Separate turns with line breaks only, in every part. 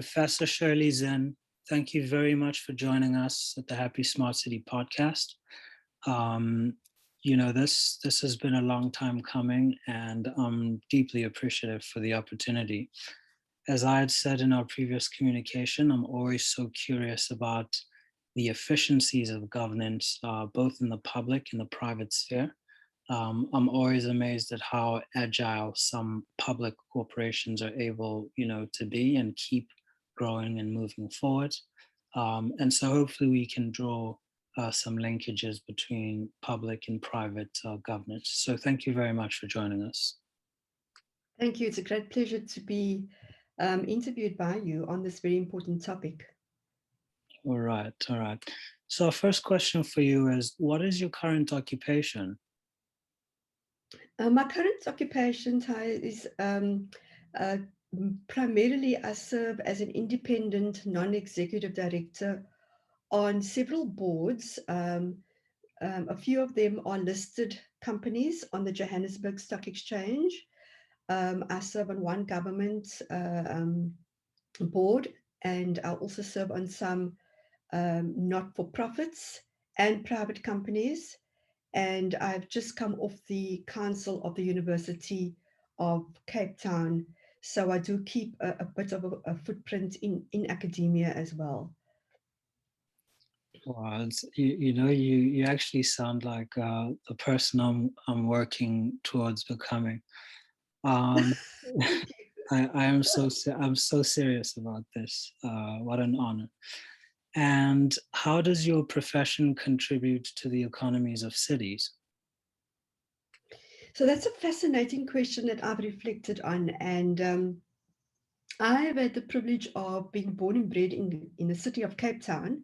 Professor Shirley Zinn, thank you very much for joining us at the Happy Smart City podcast. This has been a long time coming, and I'm deeply appreciative for the opportunity. As I had said in our previous communication, I'm always so curious about the efficiencies of governance, both in the public and the private sphere. I'm always amazed at how agile some public corporations are able, to be and keep growing and moving forward. And so hopefully we can draw some linkages between public and private governance. So thank you very much for joining us.
Thank you. It's a great pleasure to be interviewed by you on this very important topic.
All right. So our first question for you is, what is your current occupation?
My current occupation is primarily I serve as an independent non-executive director on several boards. A few of them are listed companies on the Johannesburg Stock Exchange. I serve on one government board, and I also serve on some not-for-profits and private companies. And I've just come off the council of the University of Cape Town. So I do keep a bit of a footprint in academia as well.
Well, you actually sound like the person I'm working towards becoming. I am I'm so serious about this. What an honor. And how does your profession contribute to the economies of cities?
So that's a fascinating question that I've reflected on. And I've had the privilege of being born and bred in the city of Cape Town.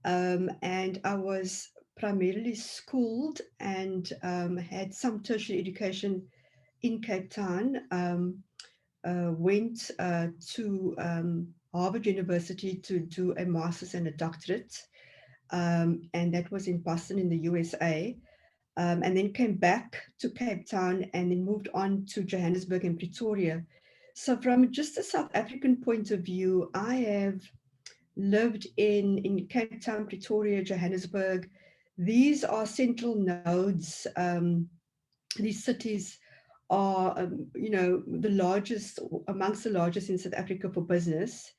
And I was primarily schooled and had some tertiary education in Cape Town. Went to Harvard University to do a master's and a doctorate. And that was in Boston in the USA. And then came back to Cape Town and then moved on to Johannesburg and Pretoria. So from just a South African point of view, I have lived in Cape Town, Pretoria, Johannesburg. These are central nodes. These cities are, the largest, amongst the largest in South Africa for business,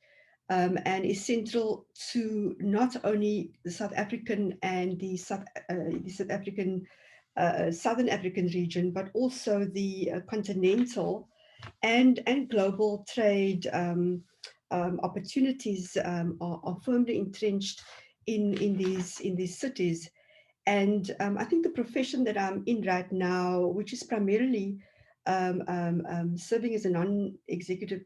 and is central to not only the South African and the South African, Southern African region, but also the continental and global trade opportunities are firmly entrenched in these cities. And I think the profession that I'm in right now, which is primarily serving as a non-executive,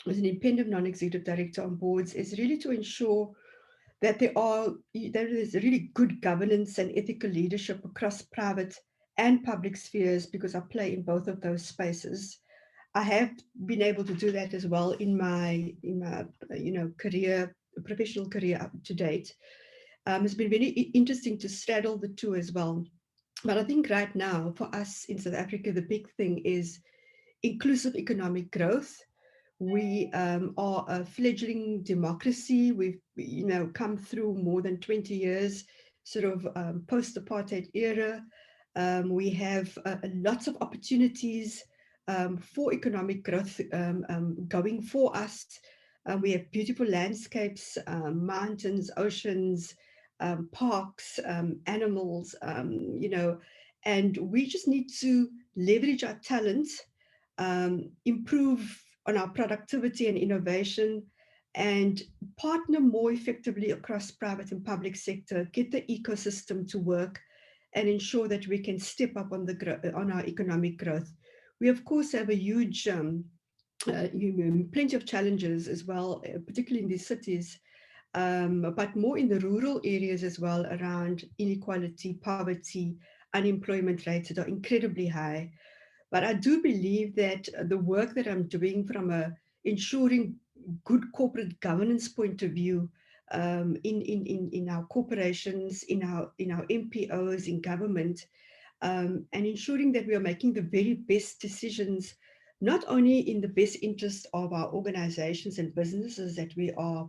as an independent non-executive director on boards, is really to ensure that there is really good governance and ethical leadership across private and public spheres, because I play in both of those spaces. I have been able to do that as well in my professional career up to date. It's been very interesting to straddle the two as well. But I think right now for us in South Africa, the big thing is inclusive economic growth. We are a fledgling democracy. We've come through more than 20 years sort of post-apartheid era. We have lots of opportunities for economic growth going for us. We have beautiful landscapes, mountains, oceans, parks, animals, and we just need to leverage our talent, improve on our productivity and innovation, and partner more effectively across private and public sector, get the ecosystem to work, and ensure that we can step up on our economic growth. We, of course, have a huge, plenty of challenges as well, particularly in these cities, but more in the rural areas as well, around inequality, poverty, unemployment rates that are incredibly high. But I do believe that the work that I'm doing from ensuring good corporate governance point of view, in our corporations, in our MPOs, in government, and ensuring that we are making the very best decisions, not only in the best interest of our organizations and businesses that we are,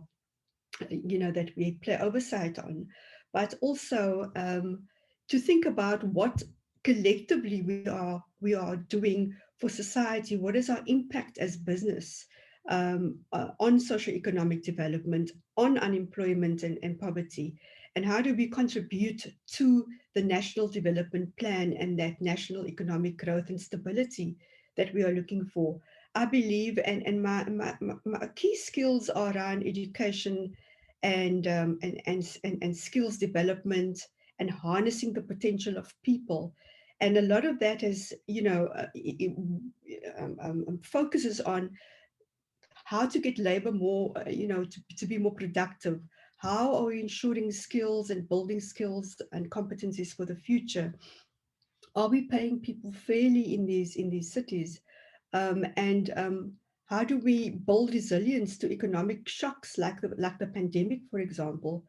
that we play oversight on, but also to think about what collectively we are doing for society. What is our impact as business on socioeconomic development, on unemployment and poverty, and how do we contribute to the national development plan and that national economic growth and stability that we are looking for. I believe, and my key skills are around education and skills development and harnessing the potential of people. And a lot of that is, focuses on how to get labor more, to be more productive. How are we ensuring skills and building skills and competencies for the future? Are we paying people fairly in these cities? And how do we build resilience to economic shocks like the pandemic, for example?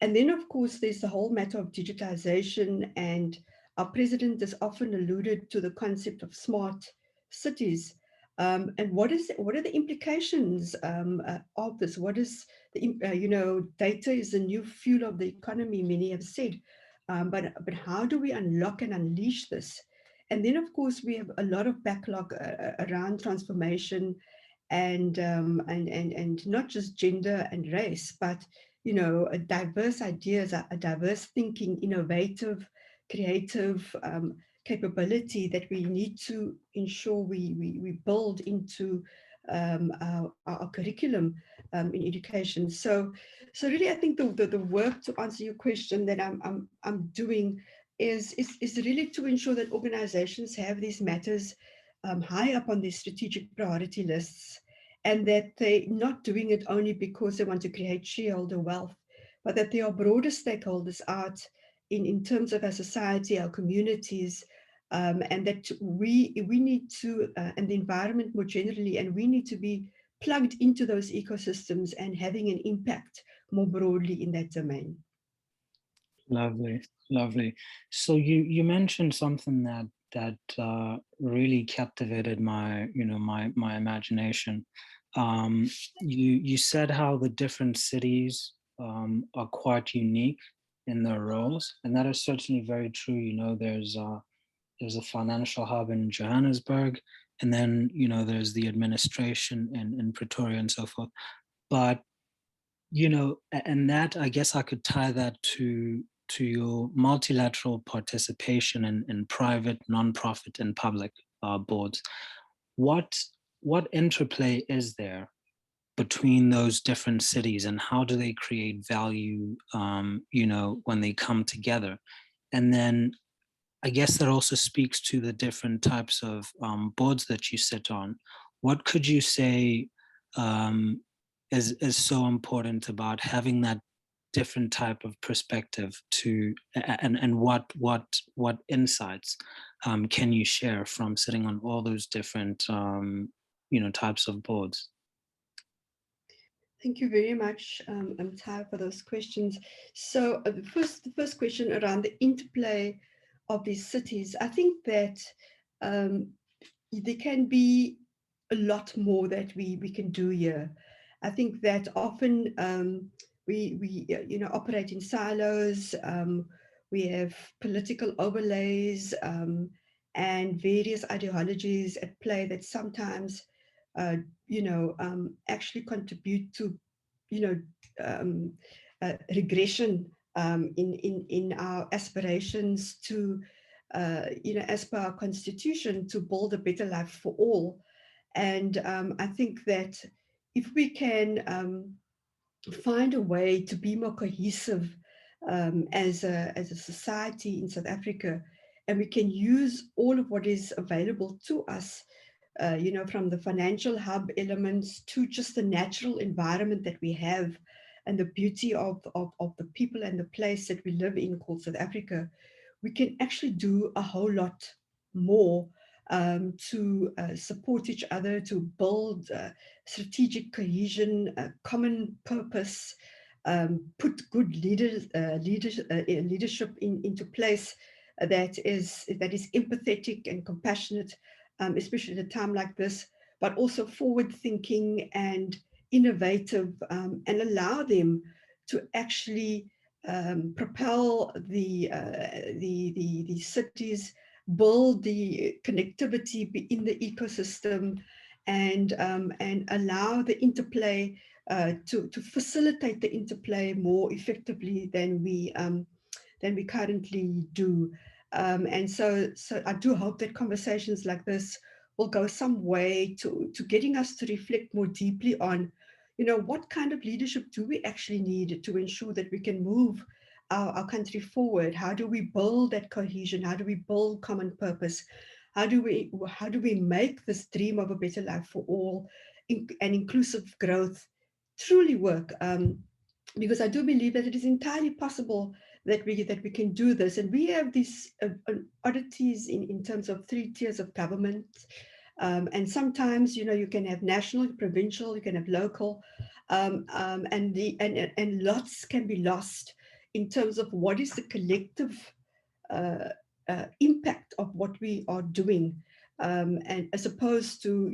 And then, of course, there's the whole matter of digitization, and our president has often alluded to the concept of smart cities. And what are the implications of this? What is data is the new fuel of the economy, many have said. But how do we unlock and unleash this? And then, of course, we have a lot of backlog around transformation and not just gender and race, but diverse ideas, a diverse thinking, innovative, creative capability that we need to ensure we build into our curriculum in education. So really, I think the work to answer your question that I'm doing is really to ensure that organizations have these matters high up on their strategic priority lists, and that they're not doing it only because they want to create shareholder wealth, but that there are broader stakeholders out in terms of our society, our communities, and that we need to, and the environment more generally, and we need to be plugged into those ecosystems and having an impact more broadly in that domain.
Lovely, lovely. So you mentioned something that really captivated my my imagination. You said how the different cities are quite unique in their roles, and that is certainly very true. There's a financial hub in Johannesburg, and then there's the administration in Pretoria and so forth. But and that, I guess I could tie that to your multilateral participation in private, nonprofit, and public boards. What interplay is there between those different cities, and how do they create value, when they come together? And then I guess that also speaks to the different types of boards that you sit on. What could you say is so important about having that different type of perspective and what insights can you share from sitting on all those different types of boards?
Thank you very much, Tieho, for those questions. So the first question around the interplay of these cities, I think that there can be a lot more that we can do here. I think that often we operate in silos. We have political overlays and various ideologies at play that sometimes actually contribute to you know regression in our aspirations to as per our constitution, to build a better life for all. And I think that if we can find a way to be more cohesive as a society in South Africa, and we can use all of what is available to us, from the financial hub elements to just the natural environment that we have and the beauty of the people and the place that we live in called South Africa, we can actually do a whole lot more to support each other, to build strategic cohesion, common purpose, put good leadership into place that is empathetic and compassionate, especially at a time like this, but also forward thinking and innovative, and allow them to actually propel the cities, build the connectivity in the ecosystem, and allow the interplay to facilitate the interplay more effectively than we currently do. So I do hope that conversations like this will go some way to getting us to reflect more deeply on, what kind of leadership do we actually need to ensure that we can move our country forward? How do we build that cohesion? How do we build common purpose? How do we make this dream of a better life for all and inclusive growth truly work? Because I do believe that it is entirely possible that we can do this. And we have these oddities in terms of 3 tiers of government. And sometimes, you can have national, provincial, you can have local, and lots can be lost in terms of what is the collective uh, impact of what we are doing, and as opposed to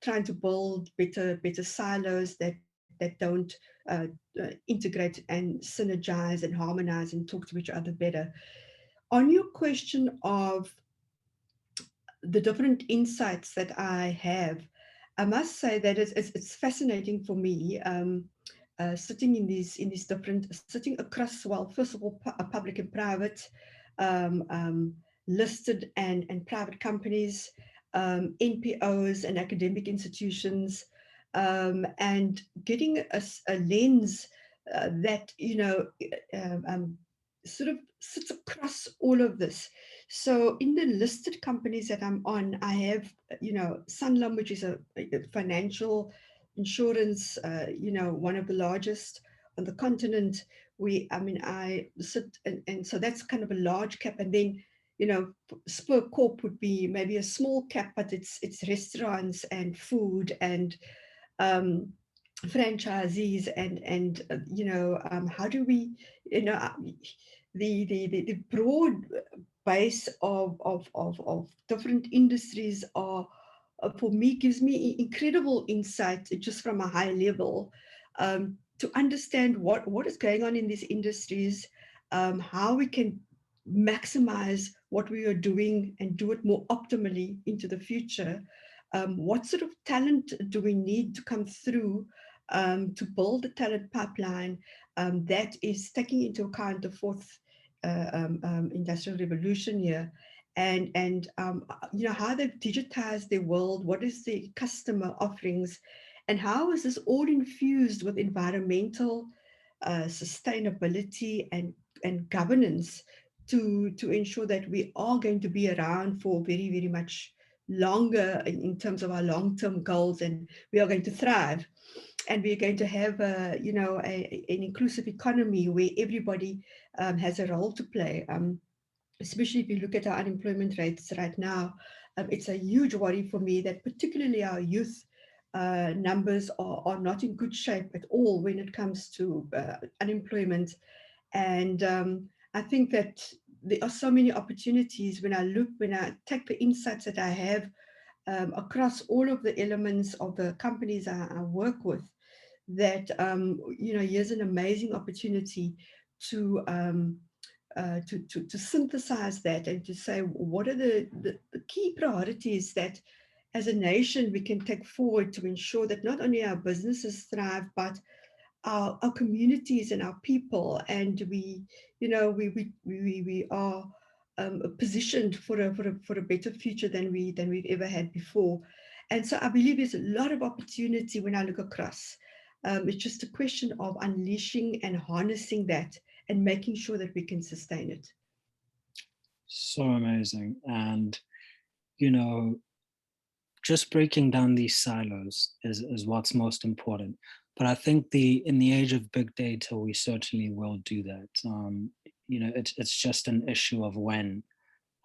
trying to build better silos that don't integrate and synergize and harmonize and talk to each other better. On your question of the different insights that I have, I must say that it's fascinating for me, sitting in these different, sitting across, well, first of all, public and private, um, um, listed and private companies, NPOs and academic institutions, and getting a lens that sort of sits across all of this. So in the listed companies that I'm on, I have, Sanlam, which is a financial insurance, one of the largest on the continent. I sit, and so that's kind of a large cap. And then, Spur Corp would be maybe a small cap, but it's restaurants and food and um, franchisees and how do we, you know, uh, the broad base of different industries are, for me, gives me incredible insight just from a high level, to understand what is going on in these industries, how we can maximize what we are doing and do it more optimally into the future. What sort of talent do we need to come through to build the talent pipeline that is taking into account the fourth industrial revolution here, and how they've digitized their world, what is the customer offerings, and how is this all infused with environmental sustainability and governance to ensure that we are going to be around for very, very much longer in terms of our long-term goals, and we are going to thrive, and we're going to have an inclusive economy where everybody has a role to play. Especially if you look at our unemployment rates right now, it's a huge worry for me that particularly our youth numbers are not in good shape at all when it comes to unemployment. And I think that there are so many opportunities when I take the insights that I have across all of the elements of the companies I work with, that here's an amazing opportunity to to synthesize that and to say what are the key priorities that as a nation we can take forward to ensure that not only our businesses thrive, but our communities and our people, and we are positioned for a better future than we've ever had before. And so I believe there's a lot of opportunity when I look across. It's just a question of unleashing and harnessing that and making sure that we can sustain it.
So amazing. And, just breaking down these silos is what's most important. But I think in the age of big data, we certainly will do that. It's just an issue of when,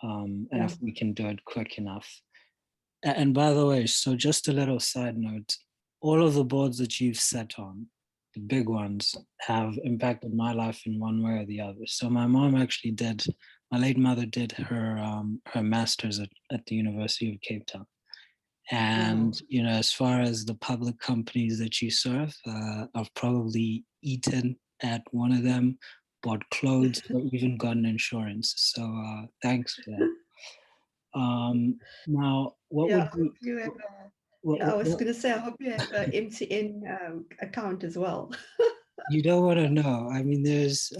and
Yeah.
if we can do it quick enough. And by the way, so just a little side note, all of the boards that you've sat on, the big ones, have impacted my life in one way or the other. So my mom actually did, my late mother did her master's at the University of Cape Town. And,
Wow.
you know, as far as the public companies that you serve, I've probably eaten at one of them, bought clothes, or even gotten insurance. So thanks for that. Now, what
Yeah,
would
I hope
you,
you have I was
what
going to say, I hope you have an MTN account as well.
you don't want to know? I mean, there's,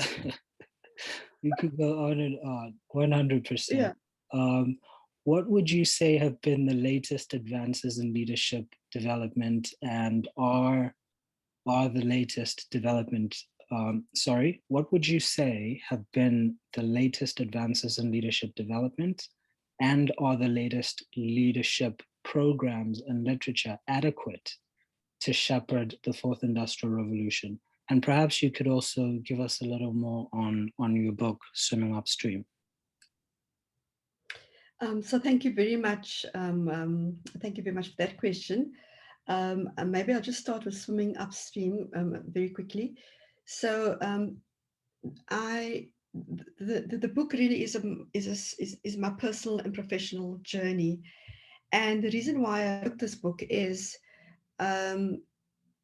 we could go on and on, 100%.
Yeah.
Um, what would you say have been the latest advances in leadership development, and are the latest development, what would you say have been the latest advances in leadership development, and are the latest leadership programs and literature adequate to shepherd the fourth industrial revolution? And perhaps you could also give us a little more on your book, Swimming Upstream.
So thank you very much. Thank you very much for that question. And maybe I'll just start with swimming upstream very quickly. So I the book really is my personal and professional journey, and the reason why I wrote this book is um,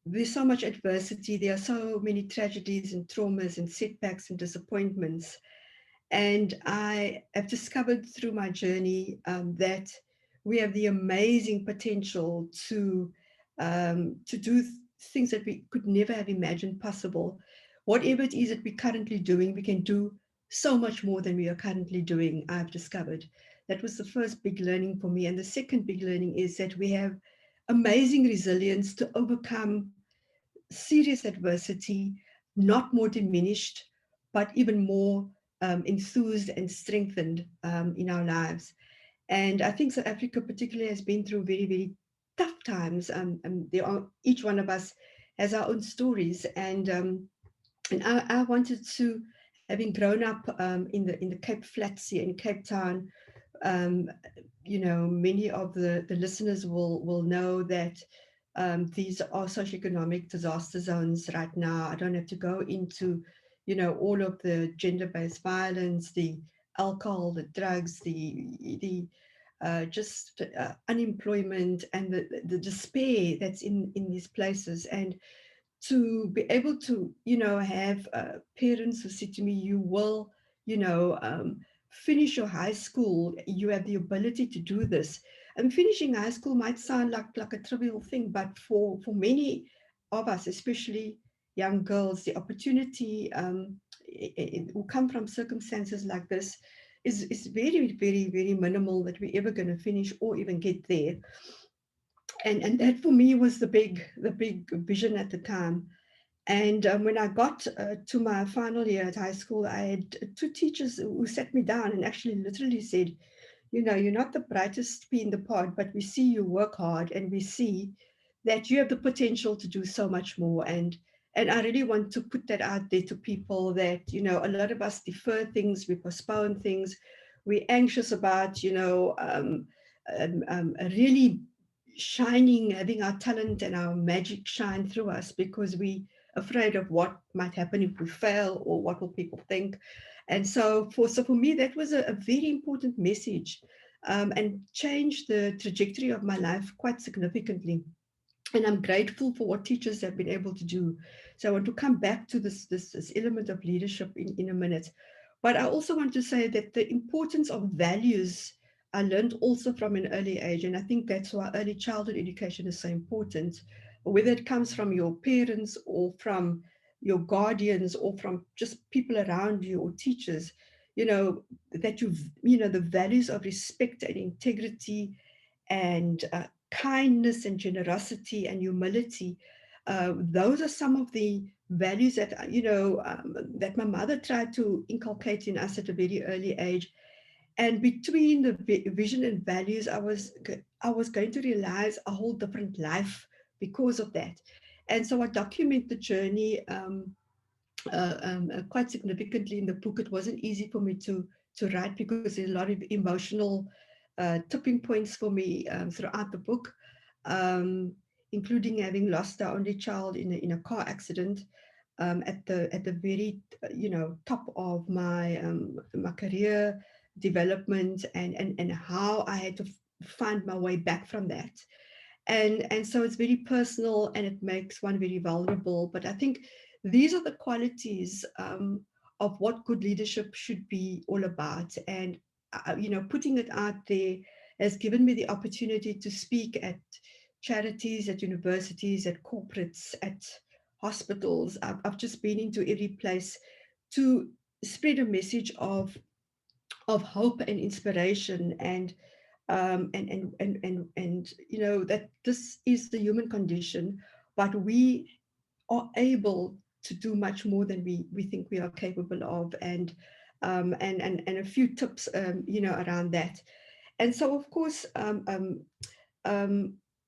there's so much adversity. There are so many tragedies and traumas and setbacks and disappointments. And I have discovered through my journey that we have the amazing potential to do things that we could never have imagined possible. Whatever it is that we're currently doing, we can do so much more than we are currently doing, I've discovered. That was the first big learning for me. And the second big learning is that we have amazing resilience to overcome serious adversity, not more diminished, but even more enthused and strengthened in our lives. And I think South Africa, particularly, has been through very, very tough times. And there are, each one of us has our own stories. And I wanted to, having grown up in the Cape Flats here in Cape Town, um, many of the listeners will know that these are socioeconomic disaster zones right now. I don't have to go into, all of the gender-based violence, the alcohol, the drugs, the just unemployment, and the despair that's in these places. And to be able to, have parents who say to me, you will, finish your high school, you have the ability to do this. And finishing high school might sound like a trivial thing, but for many of us, especially young girls, the opportunity who come from circumstances like this is very, very, very minimal that we're ever going to finish or even get there. And that for me was the big vision at the time. And when I got to my final year at high school, I had two teachers who sat me down and actually literally said, you're not the brightest pea in the pod, but we see you work hard and we see that you have the potential to do so much more. And I really want to put that out there to people that, a lot of us defer things, we postpone things, we're anxious about, really shining, having our talent and our magic shine through us because we afraid of what might happen if we fail or what will people think. And so for me, that was a very important message and changed the trajectory of my life quite significantly. And I'm grateful for what teachers have been able to do. So I want to come back to this element of leadership in a minute. But I also want to say that the importance of values I learned also from an early age. And I think that's why early childhood education is so important, whether it comes from your parents or from your guardians or from just people around you or teachers, that the values of respect and integrity and kindness and generosity and humility. Those are some of the values that that my mother tried to inculcate in us at a very early age. And between the vision and values, I was going to realize a whole different life because of that. And so I document the journey quite significantly in the book. It wasn't easy for me to write because there's a lot of emotional tipping points for me throughout the book. Um, including having lost our only child in a car accident, at the very top of my career development, and how I had to find my way back from that. And so it's very personal, and it makes one very vulnerable. But I think these are the qualities of what good leadership should be all about. And putting it out there has given me the opportunity to speak at charities, at universities, at corporates, at hospitals. I've just been into every place to spread a message of hope and inspiration, and that this is the human condition, but we are able to do much more than we think we are capable of. And a few tips around that. And so, of course,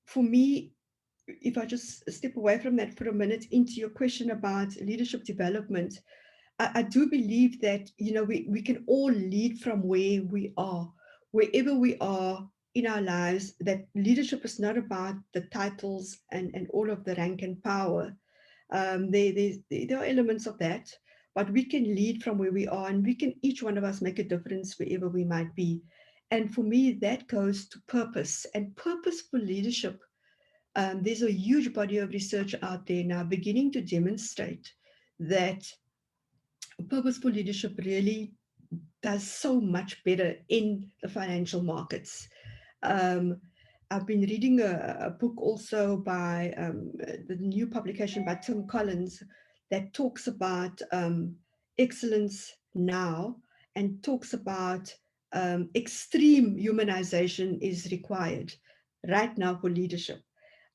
for me, if I just step away from that for a minute into your question about leadership development, I do believe that we can all lead from where we are, wherever we are in our lives. That leadership is not about the titles and all of the rank and power. There are elements of that, but we can lead from where we are, and we can, each one of us, make a difference wherever we might be. And for me, that goes to purpose and purposeful leadership. There's a huge body of research out there now beginning to demonstrate that purposeful leadership really does so much better in the financial markets. Um, I've been reading a book also by the new publication by Tim Collins that talks about excellence now, and talks about extreme humanization is required right now for leadership.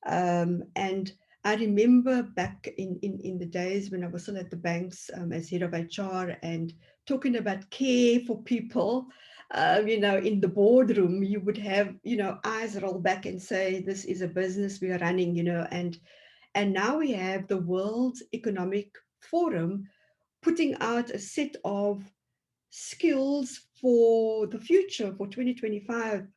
And I remember back in the days when I was still at the banks as head of HR, and talking about care for people. In the boardroom, you would have, eyes roll back and say, this is a business we are running, and now we have the World Economic Forum putting out a set of skills for the future, for 2025,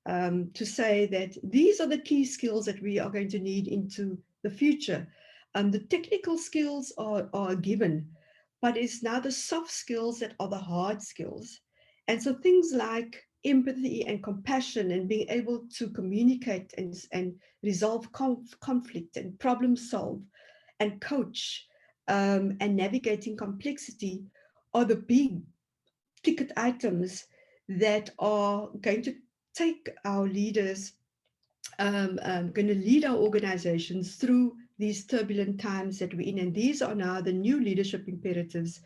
to say that these are the key skills that we are going to need into the future. The technical skills are given, but it's now the soft skills that are the hard skills. And so things like empathy and compassion, and being able to communicate and resolve conflict and problem solve and coach, and navigating complexity, are the big ticket items that are going to take our leaders, going to lead our organizations through these turbulent times that we're in. And these are now the new leadership imperatives.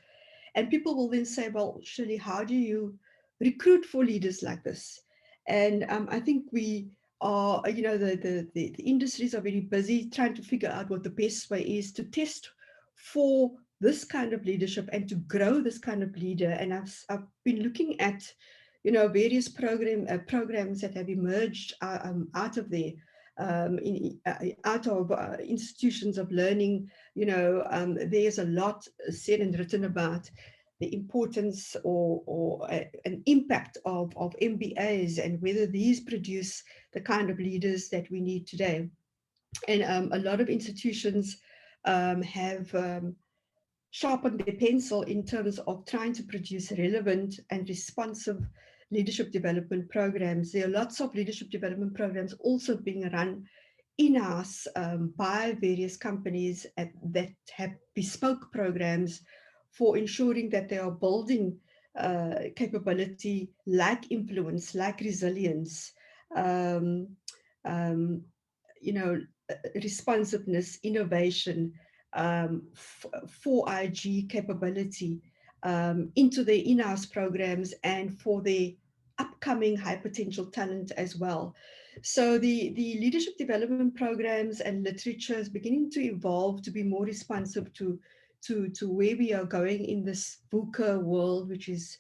And people will then say, well, Shirley, how do you recruit for leaders like this? And I think we are, the industries are very busy trying to figure out what the best way is to test for this kind of leadership and to grow this kind of leader. And I've been looking at, various programs that have emerged out of there, out of institutions of learning. There's a lot said and written about the importance or an impact of MBAs, and whether these produce the kind of leaders that we need today. And a lot of institutions have sharpened their pencil in terms of trying to produce relevant and responsive leadership development programs. There are lots of leadership development programs also being run in-house by various companies that have bespoke programs for ensuring that they are building capability like influence, like resilience, um, um, responsiveness, innovation, 4IG capability into their in-house programs and for the upcoming high potential talent as well. So the leadership development programs and literature is beginning to evolve to be more responsive to where we are going in this VUCA world, which is,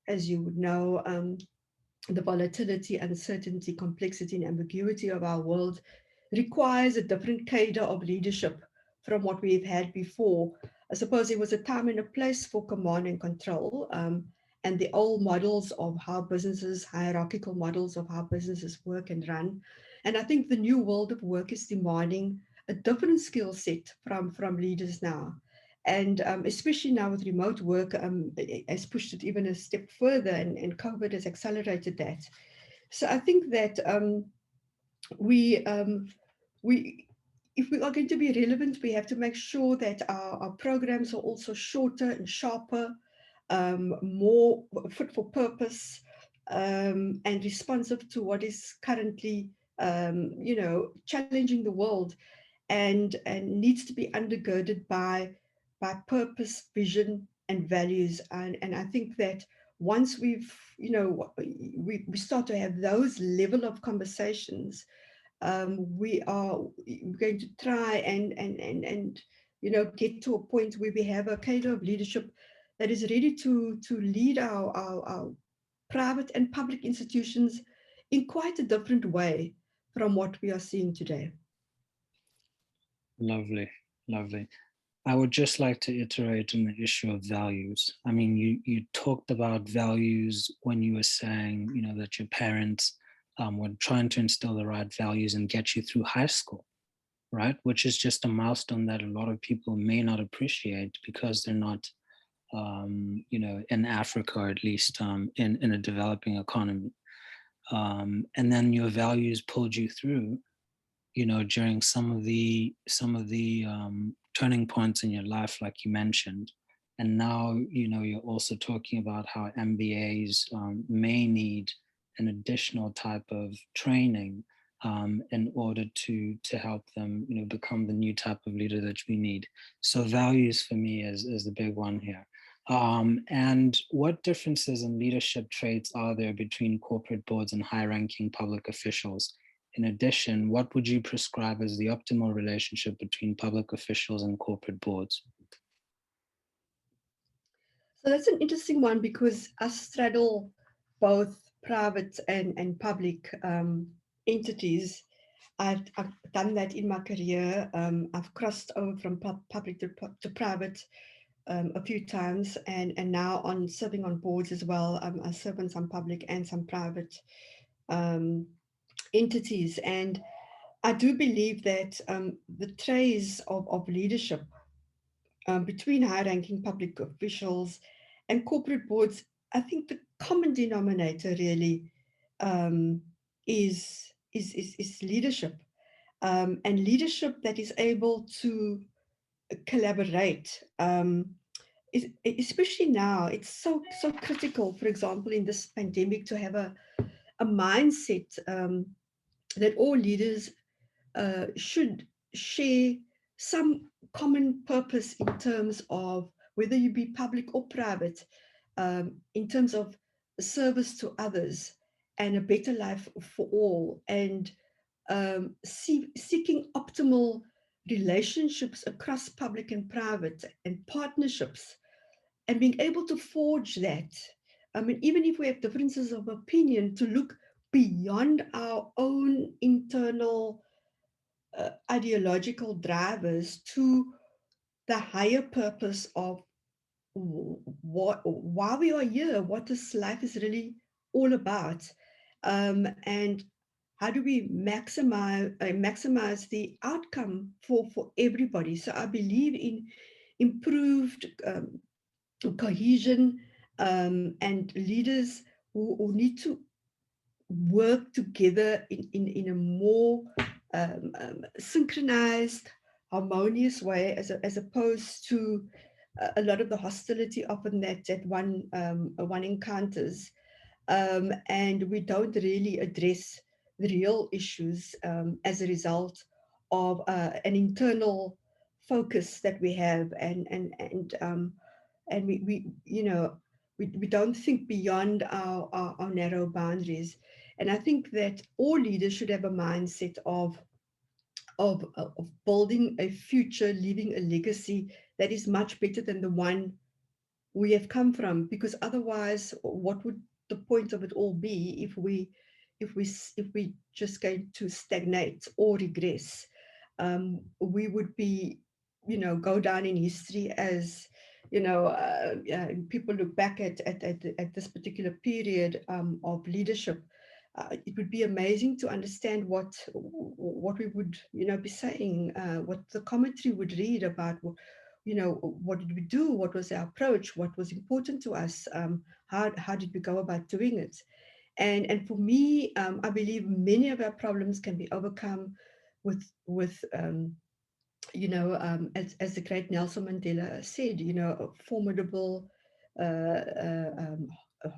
as you would know, the volatility, uncertainty, complexity, and ambiguity of our world requires a different cadre of leadership from what we've had before. I suppose there was a time and a place for command and control, and the old models of how businesses, hierarchical models of how businesses work and run. And I think the new world of work is demanding a different skill set from leaders now. And especially now with remote work, has pushed it even a step further, and COVID has accelerated that. So I think that we we if we are going to be relevant, we have to make sure that our programs are also shorter and sharper, more fit for purpose, and responsive to what is currently, challenging the world, and needs to be undergirded by purpose, vision, and values. And I think that once we start to have those level of conversations, we are going to try and get to a point where we have a kind of leadership that is ready to lead our private and public institutions in quite a different way from what we are seeing today.
Lovely, lovely. I would just like to iterate on the issue of values. I mean, you talked about values when you were saying, that your parents were trying to instill the right values and get you through high school, right? Which is just a milestone that a lot of people may not appreciate because they're not, in Africa, or at least in a developing economy. And then your values pulled you through, during some of the turning points in your life, like you mentioned. And now, you're also talking about how MBAs may need an additional type of training in order to help them, become the new type of leader that we need. So values for me is the big one here. And what differences in leadership traits are there between corporate boards and high-ranking public officials? In addition, what would you prescribe as the optimal relationship between public officials and corporate boards?
So that's an interesting one, because I straddle both private and public entities. I've done that in my career. I've crossed over from public to private a few times, and now on serving on boards as well. I serve on some public and some private um, entities, and I do believe that the traits of leadership between high-ranking public officials and corporate boards, I think the common denominator really um, is leadership, and leadership that is able to collaborate. Especially now, it's so critical. For example, in this pandemic, to have a mindset that all leaders should share some common purpose in terms of whether you be public or private, in terms of service to others and a better life for all, and seeking optimal relationships across public and private, and partnerships, and being able to forge that. I mean, even if we have differences of opinion, to look beyond our own internal ideological drivers to the higher purpose of why we are here, what this life is really all about, and how do we maximize the outcome for everybody. So I believe in improved cohesion, and leaders who need to work together in a more synchronized, harmonious way, as opposed to a lot of the hostility often that one encounters, and we don't really address the real issues as a result of an internal focus that we have, and we don't think beyond our narrow boundaries. And I think that all leaders should have a mindset of building a future, leaving a legacy that is much better than the one we have come from. Because otherwise, what would the point of it all be if we just going to stagnate or regress? We would be, go down in history as, people look back at this particular period of leadership, it would be amazing to understand what we would, be saying, what the commentary would read about, what did we do, what was our approach, what was important to us, how did we go about doing it. And for me, I believe many of our problems can be overcome with as the great Nelson Mandela said, a formidable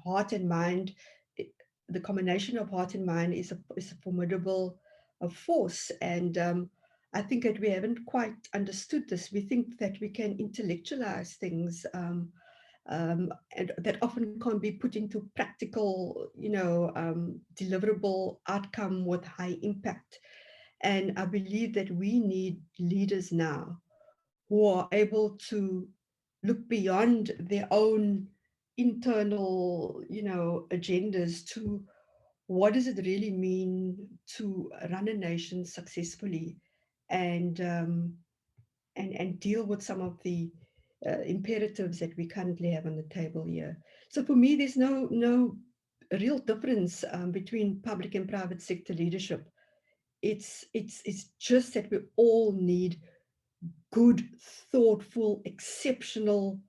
heart and mind. The combination of heart and mind is a formidable force. And I think that we haven't quite understood this. We think that we can intellectualize things, and that often can't be put into practical, deliverable outcome with high impact. And I believe that we need leaders now who are able to look beyond their own internal, agendas to what does it really mean to run a nation successfully, and and deal with some of the imperatives that we currently have on the table here. So for me, there's no real difference between public and private sector leadership. It's just that we all need good, thoughtful, exceptional,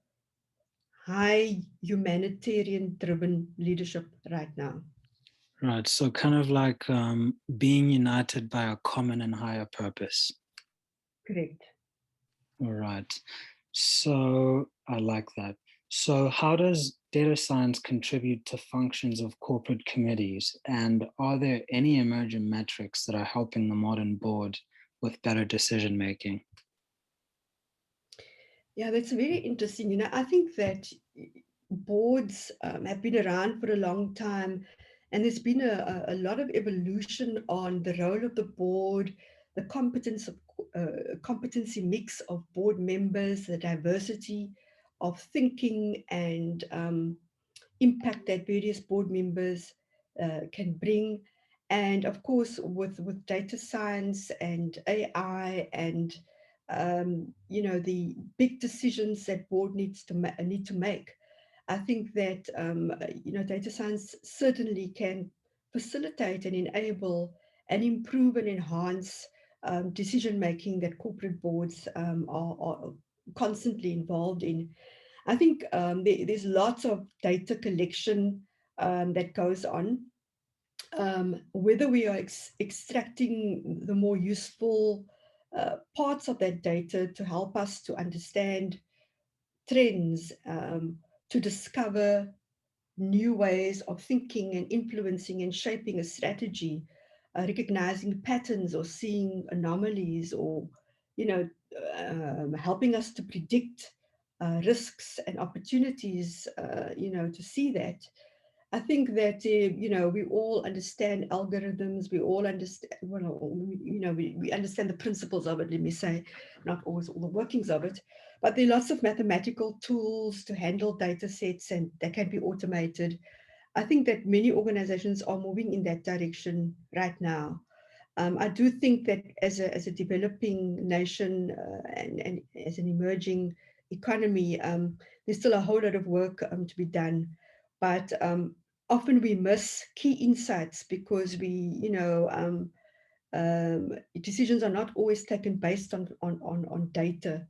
high humanitarian driven leadership right now.
Right. So kind of like being united by a common and higher purpose.
Correct.
All right. So I like that. So how does data science contribute to functions of corporate committees? And are there any emerging metrics that are helping the modern board with better decision making?
Yeah, that's very interesting. I think that boards have been around for a long time, and there's been a lot of evolution on the role of the board, the competency mix of board members, the diversity of thinking and impact that various board members can bring. And of course, with data science and AI and the big decisions that board need to make, I think that data science certainly can facilitate and enable and improve and enhance decision making that corporate boards are constantly involved in. I think there's lots of data collection that goes on. Whether we are extracting the more useful parts of that data to help us to understand trends, to discover new ways of thinking and influencing and shaping a strategy, recognizing patterns or seeing anomalies, or you know helping us to predict risks and opportunities, to see that. I think that we all understand algorithms. We all understand, we understand the principles of it. Let me say, not always all the workings of it, but there are lots of mathematical tools to handle data sets, and that can be automated. I think that many organizations are moving in that direction right now. I do think that as a developing nation, and as an emerging economy, there's still a whole lot of work to be done. But often we miss key insights because decisions are not always taken based on data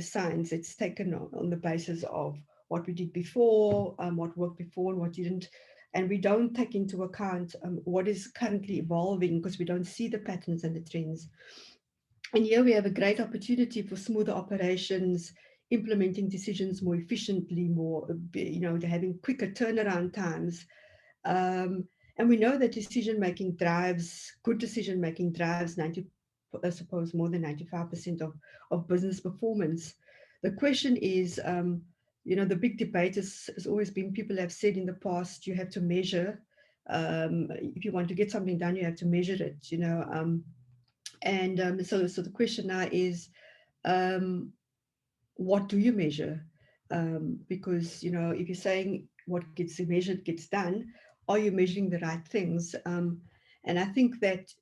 science. It's taken on the basis of what we did before, what worked before and what didn't. And we don't take into account what is currently evolving because we don't see the patterns and the trends. And here we have a great opportunity for smoother operations, implementing decisions more efficiently, having quicker turnaround times. And we know that good decision making drives 90, I suppose, more than 95% of business performance. The question is, the big debate has always been, people have said in the past, you have to measure. If you want to get something done, you have to measure it, so the question now is, what do you measure? Because, if you're saying what gets measured gets done, are you measuring the right things? And I think that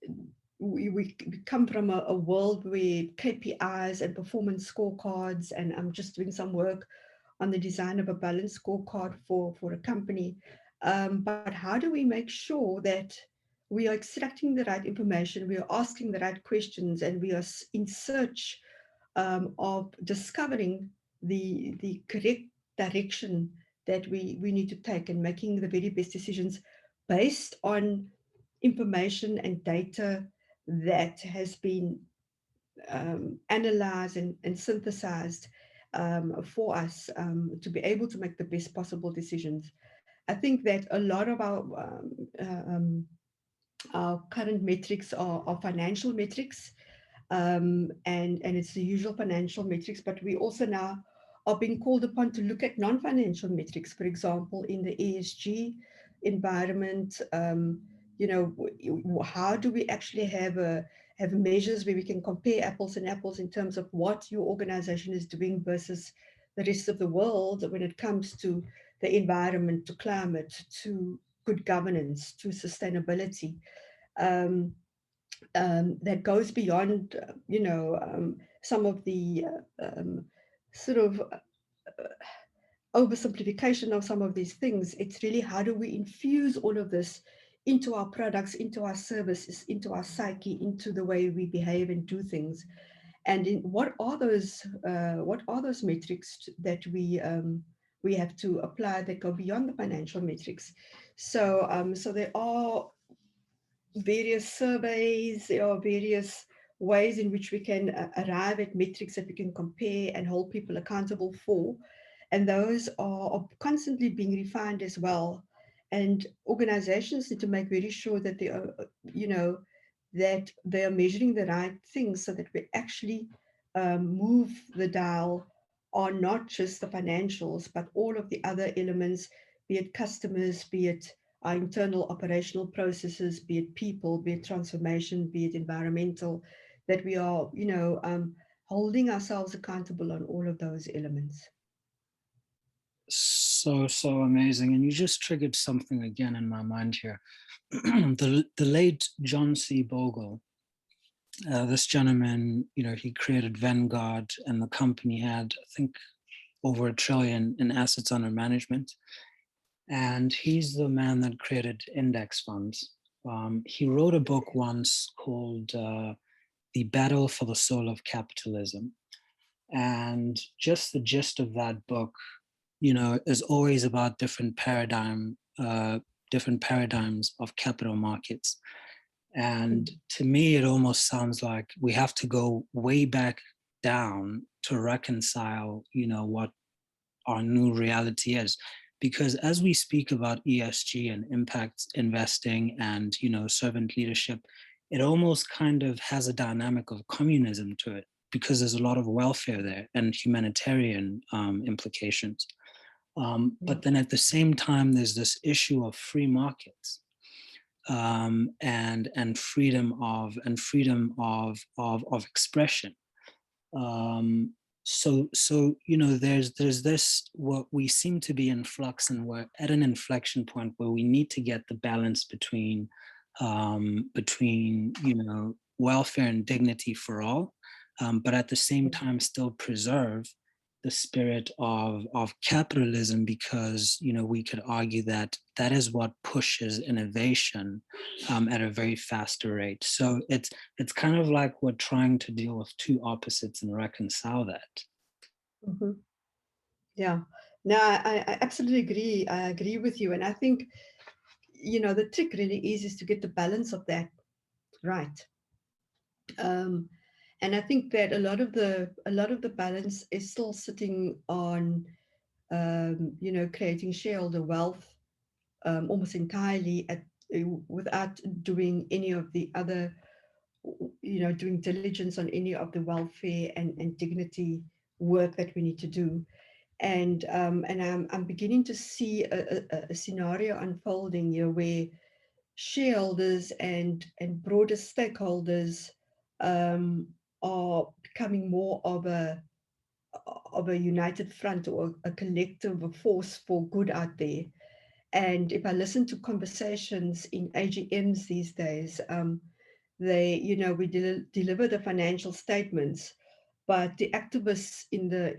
we come from a world where KPIs and performance scorecards, and I'm just doing some work on the design of a balanced scorecard for a company. But how do we make sure that we are extracting the right information, we are asking the right questions, and we are in search of discovering the correct direction that we need to take, and making the very best decisions based on information and data that has been analyzed and synthesized for us to be able to make the best possible decisions. I think that a lot of our current metrics are financial metrics, and it's the usual financial metrics, but we also now are being called upon to look at non-financial metrics. For example, in the ESG environment, how do we actually have measures where we can compare apples and apples in terms of what your organization is doing versus the rest of the world when it comes to the environment, to climate, to good governance, to sustainability. Um, that goes beyond, some of the sort of oversimplification of some of these things. It's really how do we infuse all of this into our products, into our services, into our psyche, into the way we behave and do things. And what are those metrics that we have to apply that go beyond the financial metrics? So there are various surveys, there are various ways in which we can arrive at metrics that we can compare and hold people accountable for. And those are constantly being refined as well. And organizations need to make very sure that they are, that they are measuring the right things so that we actually move the dial on not just the financials, but all of the other elements, be it customers, be it our internal operational processes, be it people, be it transformation, be it environmental, that we are, holding ourselves accountable on all of those elements.
So amazing. And you just triggered something again in my mind here. The late John C. Bogle, this gentleman, he created Vanguard, and the company had, I think, over $1 trillion in assets under management. And he's the man that created index funds. He wrote a book once called The Battle for the Soul of Capitalism. And just the gist of that book, is always about different paradigms of capital markets. And to me, it almost sounds like we have to go way back down to reconcile, what our new reality is. Because as we speak about ESG and impact investing and, servant leadership, it almost kind of has a dynamic of communism to it, because there's a lot of welfare there and humanitarian implications. But then at the same time, there's this issue of free markets and freedom of expression. So there's this, what we seem to be in flux, and we're at an inflection point where we need to get the balance between welfare and dignity for all, but at the same time still preserve the spirit of capitalism, because we could argue that is what pushes innovation at a very faster rate. So it's kind of like we're trying to deal with two opposites and reconcile that.
Mm-hmm. Yeah, no, I absolutely agree. I agree with you, and I think the trick really is to get the balance of that right. Um, and I think that a lot of the balance is still sitting on creating shareholder wealth almost entirely without doing any of the other, doing diligence on any of the welfare and dignity work that we need to do. And I'm beginning to see a scenario unfolding here where shareholders and broader stakeholders are becoming more of a united front, or a collective, a force for good out there. And if I listen to conversations in AGMs these days, we deliver the financial statements, but the activists in the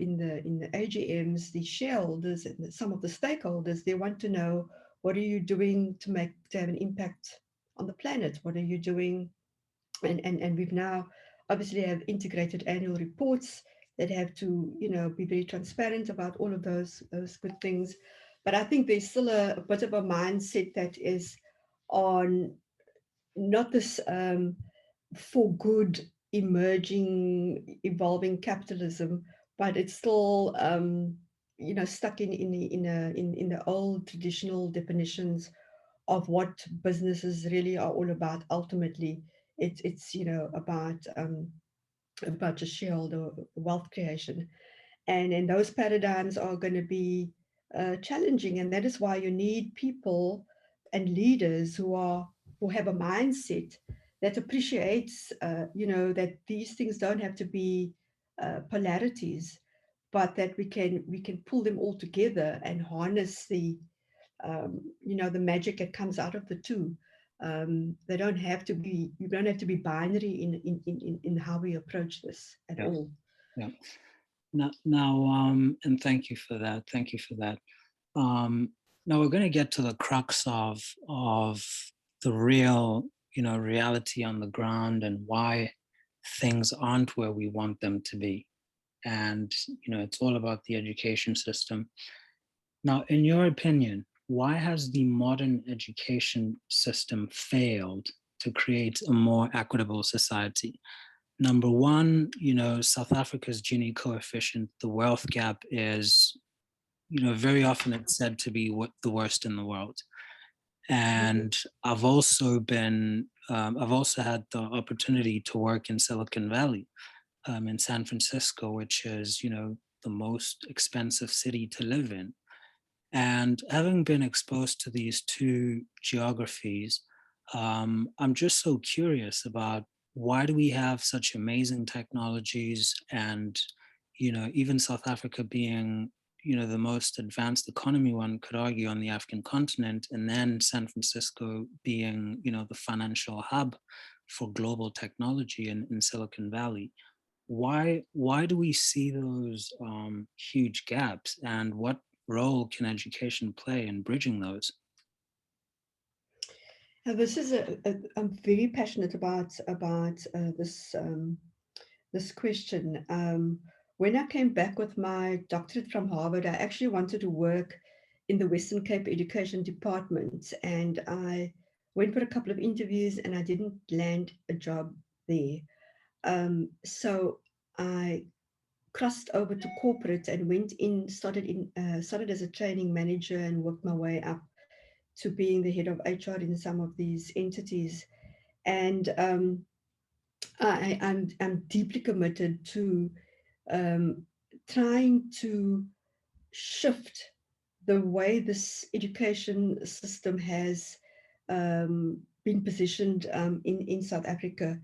AGMs, the shareholders, and some of the stakeholders, they want to know What are you doing to have an impact on the planet? What are you doing? And we've now obviously have integrated annual reports that have to, be very transparent about all of those good things. But I think there's still a bit of a mindset that is on not this for good emerging evolving capitalism, but it's still stuck in the old traditional definitions of what businesses really are all about. Ultimately, it's about just shareholder wealth creation, and those paradigms are going to be challenging, and that is why you need people and leaders who have a mindset that appreciates that these things don't have to be polarities, but that we can pull them all together and harness the magic that comes out of the two. They don't have to be You don't have to be binary in how we approach this at
Yeah,
all.
yeah. Now, and thank you for that. Thank you for that. Now we're going to get to the crux of the real, reality on the ground and why things aren't where we want them to be. And it's all about the education system. Now, in your opinion, why has the modern education system failed to create a more equitable society? Number one, South Africa's Gini coefficient, the wealth gap is, very often it's said to be the worst in the world. And I've also had the opportunity to work in Silicon Valley, in San Francisco, which is, the most expensive city to live in. And having been exposed to these two geographies, I'm just so curious about why do we have such amazing technologies, and even South Africa being the most advanced economy, one could argue, on the African continent, and then San Francisco being the financial hub for global technology in Silicon Valley. Why do we see those huge gaps, and what role can education play in bridging those?
Now, this is I'm very passionate about this question. When I came back with my doctorate from Harvard, I actually wanted to work in the Western Cape Education Department, and I went for a couple of interviews, and I didn't land a job there. So I crossed over to corporate and went in, started as a training manager and worked my way up to being the head of HR in some of these entities. And I'm deeply committed to um, trying to shift the way this education system has been positioned in South Africa.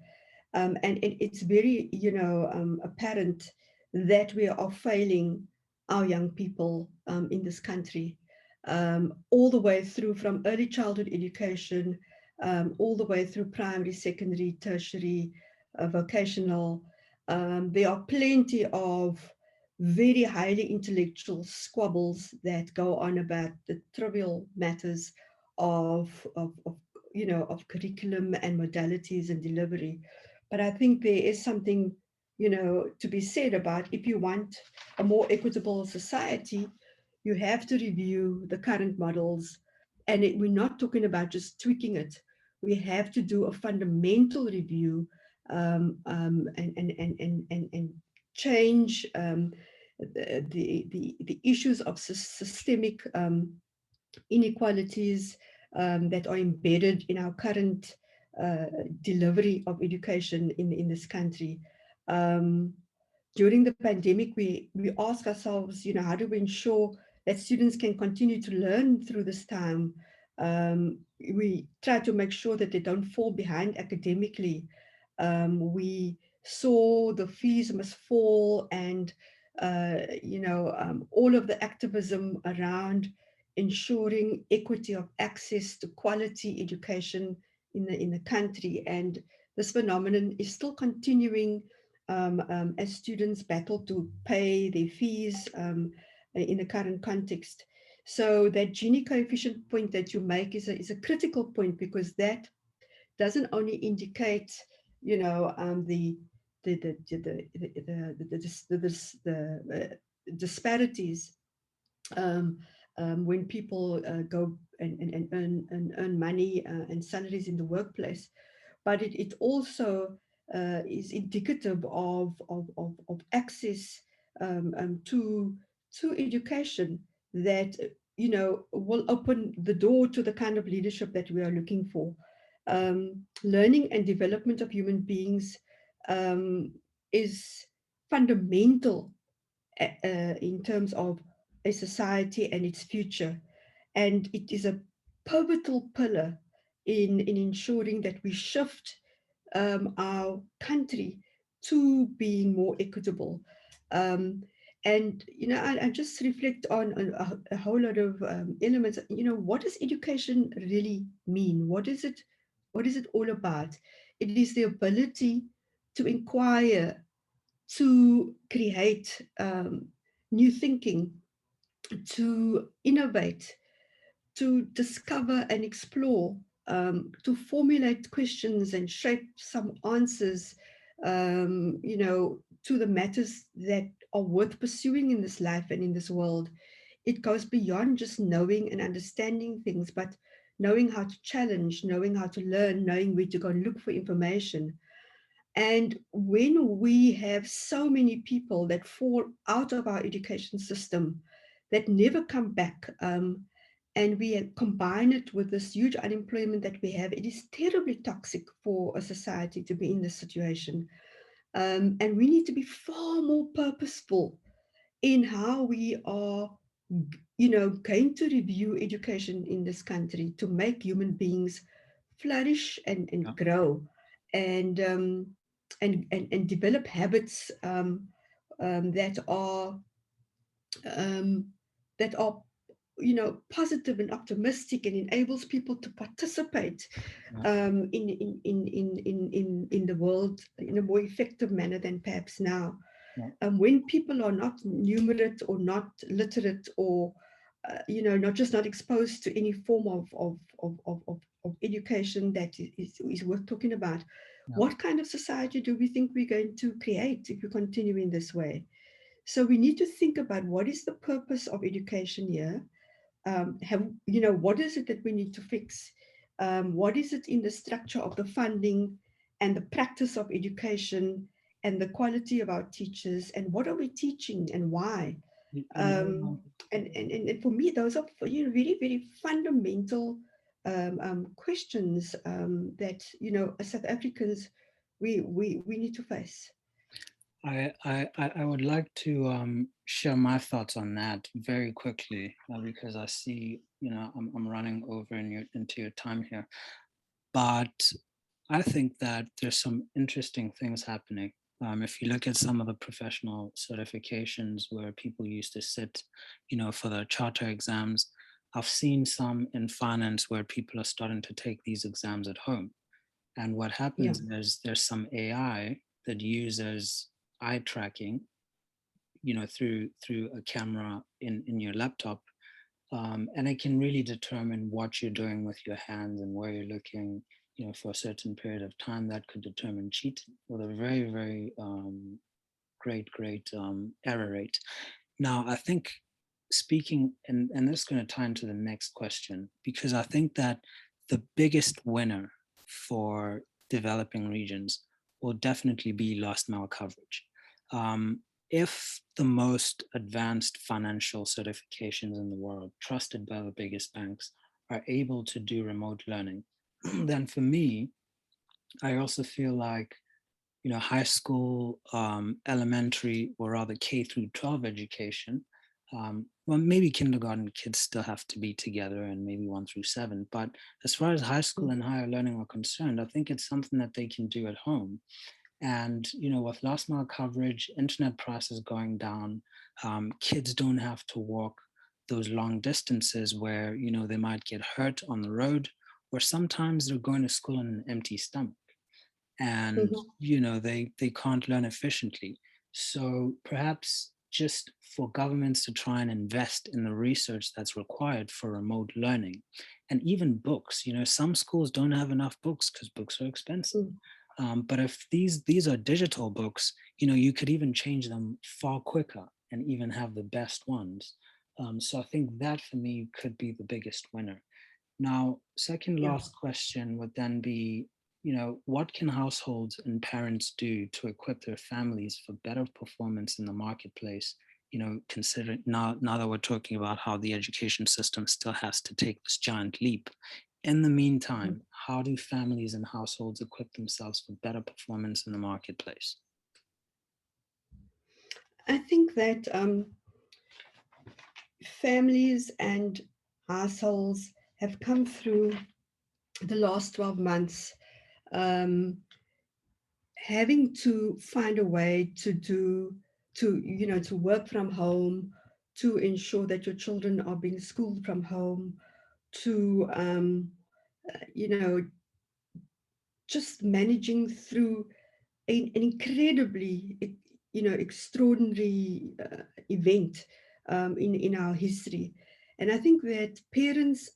And it's very, apparent that we are failing our young people in this country, all the way through from early childhood education, all the way through primary, secondary, tertiary, vocational. There are plenty of very highly intellectual squabbles that go on about the trivial matters of curriculum and modalities and delivery. But I think there is something, to be said about, if you want a more equitable society, you have to review the current models. And we're not talking about just tweaking it. We have to do a fundamental review, and change the issues of systemic inequalities that are embedded in our current delivery of education in this country. Um, During the pandemic, we ask ourselves, how do we ensure that students can continue to learn through this time? We try to make sure that they don't fall behind academically. We saw the fees must fall, and all of the activism around ensuring equity of access to quality education in the country. And this phenomenon is still continuing as students battle to pay their fees in the current context. So that Gini coefficient point that you make is a critical point, because that doesn't only indicate, you know, the disparities, um, when people go and earn money and salaries in the workplace, but it also is indicative of access to education that, you know, will open the door to the kind of leadership that we are looking for. Learning and development of human beings um, is fundamental in terms of a society and its future. And it is a pivotal pillar in ensuring that we shift our country to being more equitable. Um, and, you know, I just reflect on a whole lot of elements. You know, what does education really mean? What is it? What is it all about? It is the ability to inquire, to create new thinking, to innovate, to discover and explore, to formulate questions and shape some answers, you know, to the matters that are worth pursuing in this life and in this world. It goes beyond just knowing and understanding things, but knowing how to challenge, knowing how to learn, knowing where to go and look for information. And when we have so many people that fall out of our education system, that never come back, and we combine it with this huge unemployment that we have, it is terribly toxic for a society to be in this situation. And we need to be far more purposeful in how we are, you know, going to review education in this country to make human beings flourish
Yeah.
and grow, and and develop habits that are um, that are, you know, positive and optimistic, and enables people to participate
Yeah.
in the world in a more effective manner than perhaps now.
Yeah.
When people are not numerate or not literate, or you know, not just not exposed to any form of education that is worth talking about,
Yeah.
what kind of society do we think we're going to create if we continue in this way? So we need to think about what is the purpose of education here. Have, you know, what is it that we need to fix? What is it in the structure of the funding and the practice of education and the quality of our teachers, and what are we teaching and why?
You know,
um, and for me, those are, you know, very, very fundamental questions that, you know, as South Africans, we need to face.
I would like to share my thoughts on that very quickly, because I see, you know, I'm running over into your time here. But I think that there's some interesting things happening. If you look at some of the professional certifications where people used to sit, you know, for the charter exams, I've seen some in finance where people are starting to take these exams at home. And what
Yeah.
happens is there's some AI that uses eye tracking, you know, through a camera in your laptop, and it can really determine what you're doing with your hands and where you're looking, you know, for a certain period of time. That could determine cheating with a very, very great error rate. Now, I think speaking, and this is going to tie into the next question, because I think that the biggest winner for developing regions will definitely be last mile coverage. Um, if the most advanced financial certifications in the world, trusted by the biggest banks, are able to do remote learning, then for me, I also feel like, you know, high school, elementary, or rather K through 12 education. Well, maybe kindergarten kids still have to be together, and maybe 1 through 7. But as far as high school and higher learning are concerned, I think it's something that they can do at home. And, you know, with last mile coverage, internet prices going down, kids don't have to walk those long distances where, you know, they might get hurt on the road, or sometimes they're going to school on an empty stomach, and
Mhm.
you know they can't learn efficiently. So perhaps just for governments to try and invest in the research that's required for remote learning. And even books, some schools don't have enough books because books are expensive. But if these are digital books, you could even change them far quicker and even have the best ones. So I think that for me could be the biggest winner. Now, second
Yeah.
last question would then be, what can households and parents do to equip their families for better performance in the marketplace? Considering now that we're talking about how the education system still has to take this giant leap. In the meantime, how do families and households equip themselves for better performance in the marketplace?
I think that families and households have come through the last 12 months um, having to find a way to work from home, to ensure that your children are being schooled from home, to you know just managing through an incredibly extraordinary event in our history. And I think that parents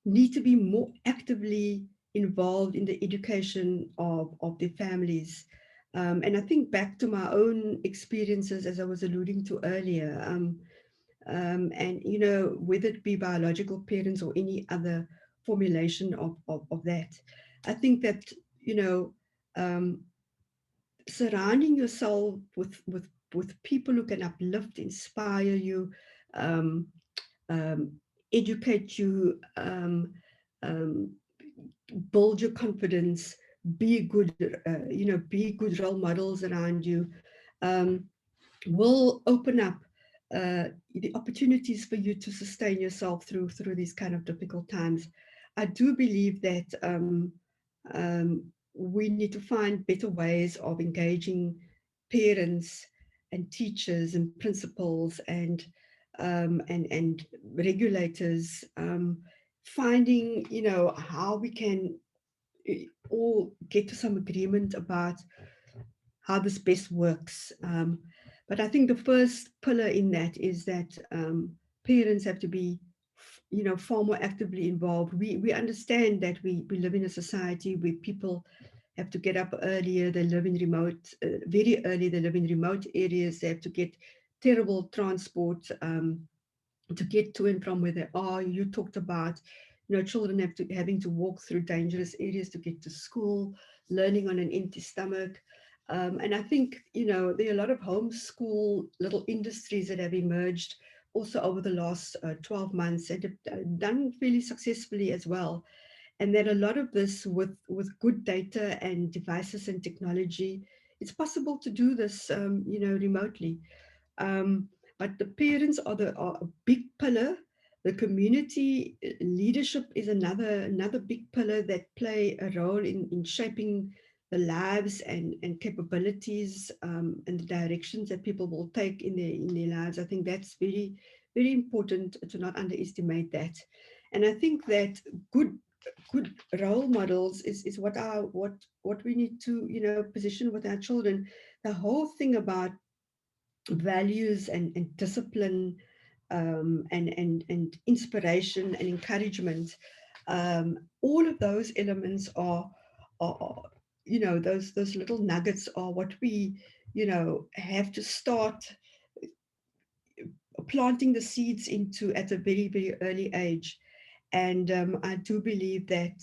need to be more actively involved in the education of their families. And I think back to my own experiences, as I was alluding to earlier, and whether it be biological parents or any other formulation of that, I think that you know um, surrounding yourself with people who can uplift, inspire you, um, um, educate you, um, build your confidence, be good, be good role models around you, um, will open up the opportunities for you to sustain yourself through these kind of difficult times. I do believe that we need to find better ways of engaging parents and teachers and principals and regulators, finding how we can all get to some agreement about how this best works. But I think the first pillar in that is that parents have to be, far more actively involved. We understand that we live in a society where people have to get up earlier. They live in very early. They live in remote areas. They have to get terrible transport to get to and from where they are. You talked about, children having to walk through dangerous areas to get to school, learning on an empty stomach. And I think, there are a lot of homeschool little industries that have emerged also over the last 12 months and have done fairly successfully as well. And that a lot of this with good data and devices and technology, it's possible to do this, remotely. Um, but the parents are a big pillar. The community leadership is another big pillar that play a role in shaping the lives and capabilities and the directions that people will take in their lives. I think that's very, very important to not underestimate that. And I think that good role models is what we need to position with our children. The whole thing about values and discipline, and inspiration and encouragement, all of those elements are those little nuggets are what we have to start planting the seeds into at a very, very early age. And I do believe that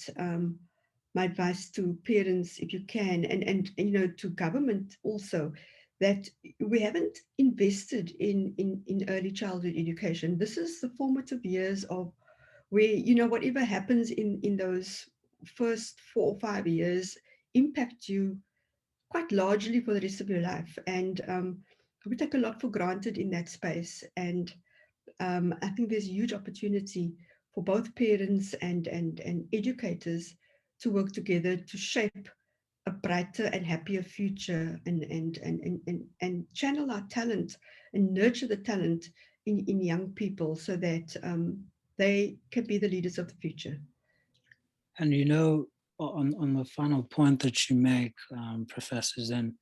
my advice to parents, if you can, and to government also, that we haven't invested in early childhood education. This is the formative years of where whatever happens in those first 4 or 5 years impact you quite largely for the rest of your life. And we take a lot for granted in that space. And I think there's a huge opportunity for both parents and educators to work together to shape a brighter and happier future, and channel our talent and nurture the talent in young people so that they can be the leaders of the future.
And on the final point that you make, Professor Zinn,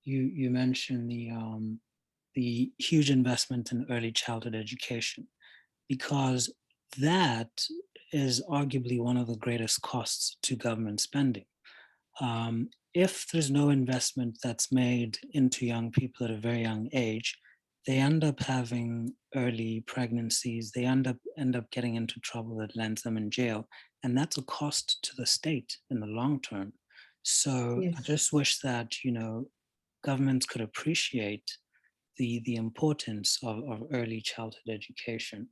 you mentioned the huge investment in early childhood education, because that is arguably one of the greatest costs to government spending. If there's no investment that's made into young people at a very young age, they end up having early pregnancies. They end up getting into trouble that lands them in jail, and that's a cost to the state in the long term. So I
Yes.
just wish that governments could appreciate the importance of early childhood education.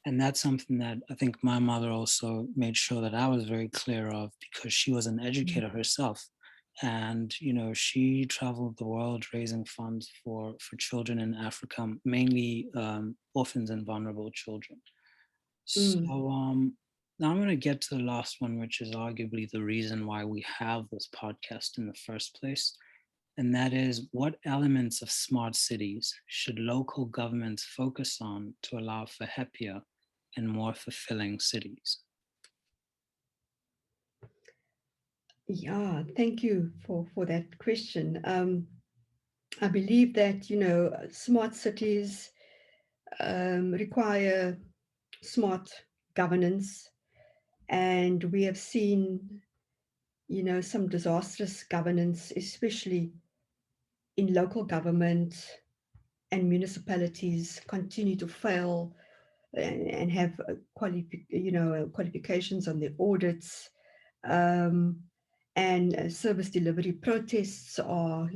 And that's something that I think my mother also made sure that I was very clear of, because she was an
Mm.
educator herself. And she traveled the world raising funds for children in Africa, mainly orphans and vulnerable children.
Mm.
So now I'm going to get to the last one, which is arguably the reason why we have this podcast in the first place. And that is, what elements of smart cities should local governments focus on to allow for happier and more fulfilling cities?
Yeah, thank you for that question. I believe that smart cities require smart governance, and we have seen some disastrous governance, especially in local government, and municipalities continue to fail and have qualifications on their audits, um, and service delivery protests are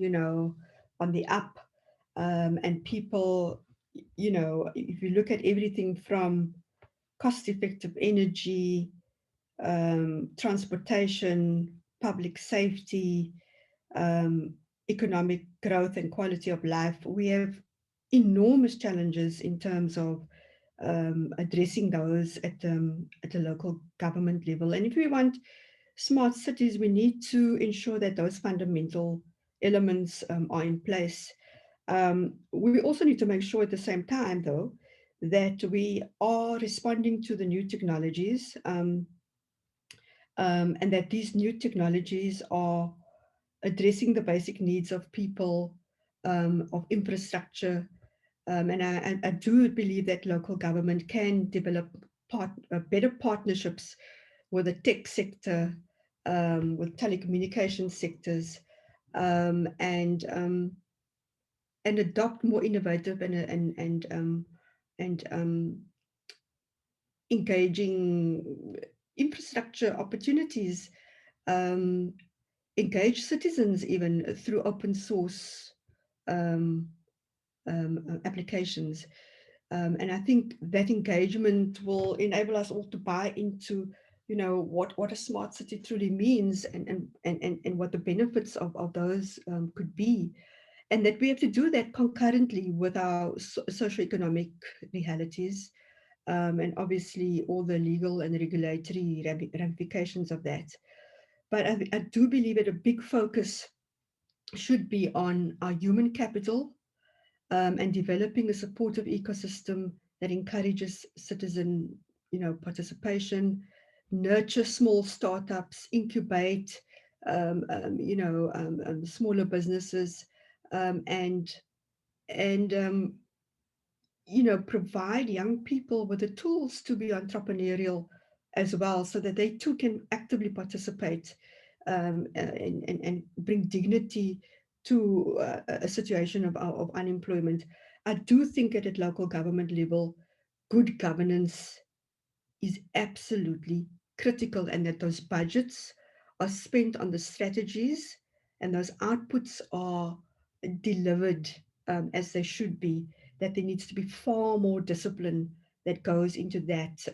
on the up, and people, if you look at everything from cost effective energy, transportation, public safety, um, economic growth and quality of life, we have enormous challenges in terms of addressing those at the local government level. And if we want smart cities, we need to ensure that those fundamental elements are in place. We also need to make sure at the same time, though, that we are responding to the new technologies, and that these new technologies are addressing the basic needs of people, of infrastructure. And I do believe that local government can develop better partnerships with the tech sector, with telecommunications sectors, and adopt more innovative and engaging infrastructure opportunities, um, engage citizens even through open source um, applications. And I think that engagement will enable us all to buy into, what a smart city truly means, and what the benefits of those could be. And that we have to do that concurrently with our socioeconomic realities, and obviously all the legal and regulatory ramifications of that. But I do believe that a big focus should be on our human capital, and developing a supportive ecosystem that encourages citizen, participation, nurture small startups, incubate, smaller businesses, and and provide young people with the tools to be entrepreneurial as well, so that they too can actively participate, and bring dignity to a situation of unemployment. I do think at a local government level, good governance is absolutely critical, and that those budgets are spent on the strategies, and those outputs are delivered as they should be, that there needs to be far more discipline that goes into that,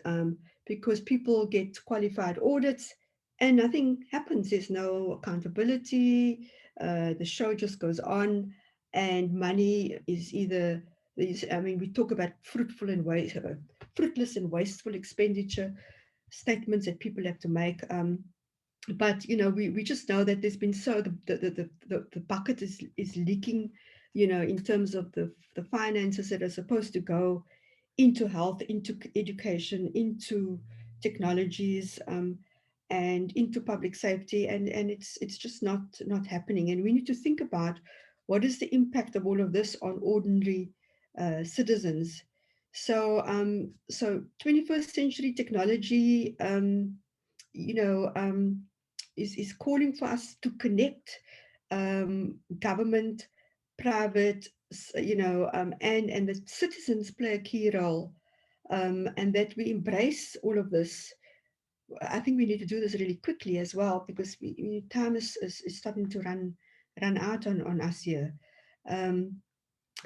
because people get qualified audits and nothing happens. There's no accountability. The show just goes on, and money is either I mean, we talk about fruitless and wasteful expenditure statements that people have to make. But we just know that there's been the bucket is leaking, in terms of the finances that are supposed to go into health, into education, into technologies, and into public safety, and it's just not happening. And we need to think about what is the impact of all of this on ordinary citizens? So, so 21st century technology, is calling for us to connect government, private, and the citizens play a key role, and that we embrace all of this. I think we need to do this really quickly as well, because time is starting to run out on us here. Um,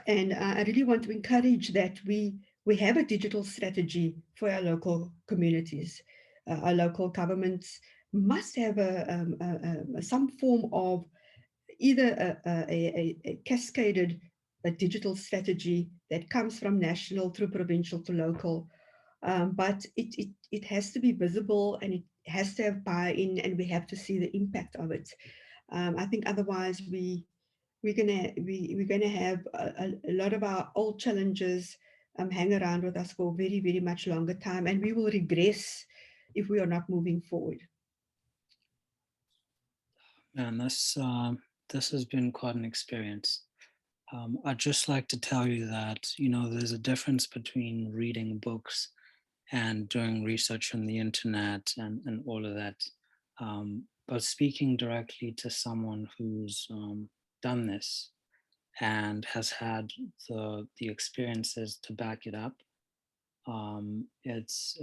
and I really want to encourage that we have a digital strategy for our local communities. Our local governments must have some form of either a cascaded digital strategy that comes from national through provincial to local, but it has to be visible, and it has to have buy-in, and we have to see the impact of it. I think otherwise we're gonna have a lot of our old challenges hang around with us for very, very much longer time, and we will regress if we are not moving forward.
And this has been quite an experience. I'd just like to tell you that, there's a difference between reading books and doing research on the internet and all of that. But speaking directly to someone who's done this and has had the experiences to back it up, it's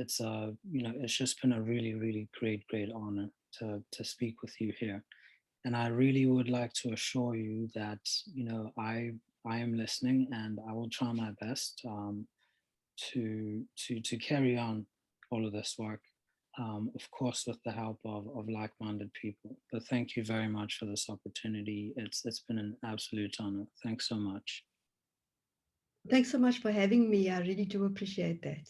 just been a really, really great honor to speak with you here. And I really would like to assure you that, I am listening, and I will try my best to carry on all of this work, of course, with the help of like-minded people. But thank you very much for this opportunity. It's been an absolute honor. Thanks so much.
Thanks so much for having me. I really do appreciate that.